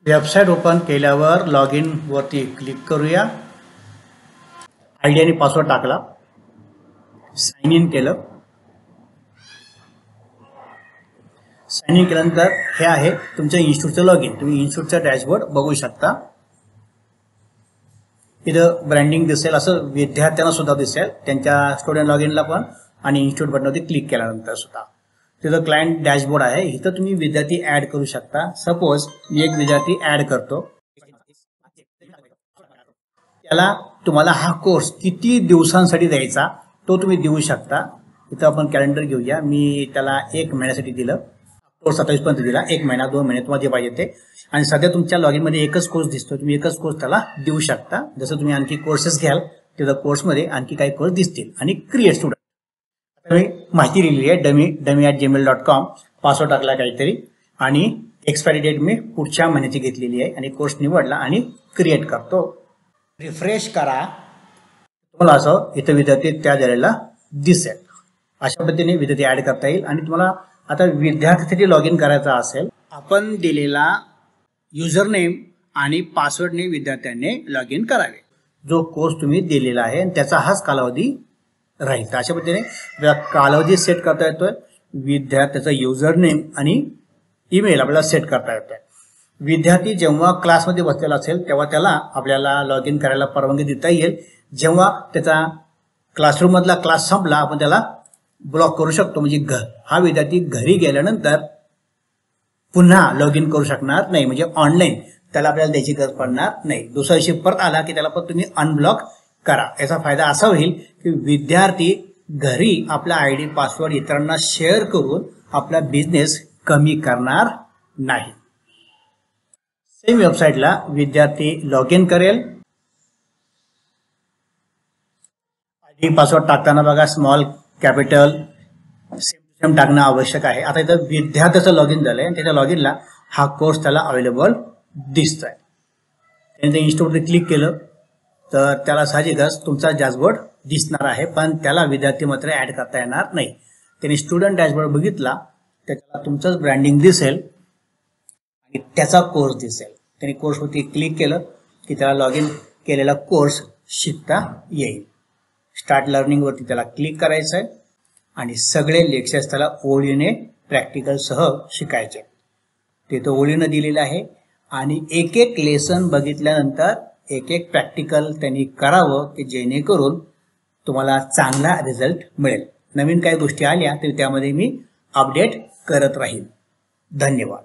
Website open केल्यावर log in वरती click करूया। आयडी आणि पासवर्ड टाकला, साइन इन केलं। साइन इन केल्यानंतर हे आहे तुमच्या इन्स्टिट्यूटचं लॉग इन। तुम्ही इन्स्टिट्यूटचा डॅशबोर्ड बघू शकता। इथं ब्रँडिंग दिसेल, असं विद्यार्थ्यांना सुद्धा दिसेल, त्यांच्या स्टुडंट लॉग इनला पण आणि इन्स्टिट्यूट बटनवरती क्लिक केल्यानंतर सुद्धा। तिथं क्लायंट डॅशबोर्ड आहे, इथं तुम्ही विद्यार्थी ऍड करू शकता। सपोज मी एक विद्यार्थी ऍड करतो, त्याला तुम्हाला हा कोर्स किती दिवसांसाठी द्यायचा तो तुम्ही देऊ शकता। इथं आपण कॅलेंडर घेऊया, मी त्याला 1 महिन्यासाठी दिलं, कोर्स 27 पर्यंत दिला। 1 महिना 2 महिने तुम्हाला जे पाहिजे ते, आणि सध्या तुमच्या लॉग इन मध्ये एकच कोर्स दिसतो, तुम्ही एकच कोर्स त्याला देऊ शकता। जसं तुम्ही आणखी कोर्सेस घ्याल तिथं कोर्समध्ये आणखी काही कोर्स दिसतील। आणि क्रिएट स्टुडंट मी माहिती लिहिली आहे, dummy@gmail.com, पासवर्ड टाकला काहीतरी, आणि एक्सपायरी डेट मी पुढच्या महिन्याची घेतलेली आहे, आणि कोर्स निवडला आणि क्रिएट करतो। रिफ्रेश करा, तुम्हाला असं इथं विद्यार्थी त्या झालेला दिसेल। अशा पद्धतीने विद्यार्थी ऍड करता येईल। आणि तुम्हाला आता विद्यार्थ्यासाठी लॉग इन करायचा असेल, आपण दिलेला युजर नेम आणि पासवर्डने विद्यार्थ्यांनी लॉग इन करावे। जो कोर्स तुम्ही दिलेला आहे त्याचा हाच कालावधी राहील। तर अशा पद्धतीने कालावधी सेट करता येतोय, विद्यार्थ्याचा युजर नेम आणि ईमेल आपल्याला सेट करता येतोय। विद्यार्थी जेव्हा क्लासमध्ये बसलेला असेल तेव्हा त्याला आपल्याला लॉग इन करायला परवानगी देता येईल। जेव्हा त्याचा क्लासरूम मधला क्लास संपला आपण त्याला ब्लॉक करू शकतो, म्हणजे हा विद्यार्थी घरी गेल्यानंतर पुन्हा लॉग इन करू शकणार नाही, म्हणजे ऑनलाईन त्याला आपल्याला द्यायची गरज पडणार नाही। दुसऱ्या दिवशी परत आला की त्याला पण तुम्ही अनब्लॉक करा। याचा फायदा असा होईल की विद्यार्थी घरी आपला आयडी पासवर्ड इतरांना शेअर करून आपला बिझनेस कमी करणार नाही। सेम वेबसाईटला विद्यार्थी लॉग इन करेल, आयडी पासवर्ड टाकताना बघा स्मॉल कॅपिटल सेम टाकणं आवश्यक आहे। आता इथं विद्यार्थ्याचं लॉग इन झालंय आणि त्याच्या लॉग इनला हा कोर्स त्याला अवेलेबल दिसतोय। त्याने इन्स्टिट्यूटवर क्लिक केलं तर त्याला साहजिकच तुमचा डॅशबोर्ड दिसणार आहे, पण त्याला विद्यार्थी मात्र ऍड करता येणार नाही। त्याने स्टुडंट डॅशबोर्ड बघितला तर त्याला तुमचंच ब्रँडिंग दिसेल आणि त्याचा कोर्स दिसेल। त्याने कोर्सवरती क्लिक केलं की त्याला लॉग इन केलेला कोर्स शिकता येईल। स्टार्ट लर्निंग वरती त्याला क्लिक करायचं आहे आणि सगळे लेक्चर्स त्याला ओळीने प्रॅक्टिकल सह शिकायचे। तिथं ओळीनं दिलेलं आहे, आणि एक एक लेसन बघितल्यानंतर एक एक प्रॅक्टिकल त्यांनी करावं की जेणेकरून तुम्हाला चांगला रिझल्ट मिळेल। नवीन काही गोष्टी आल्या तर त्यामध्ये मी अपडेट करत राहील। धन्यवाद।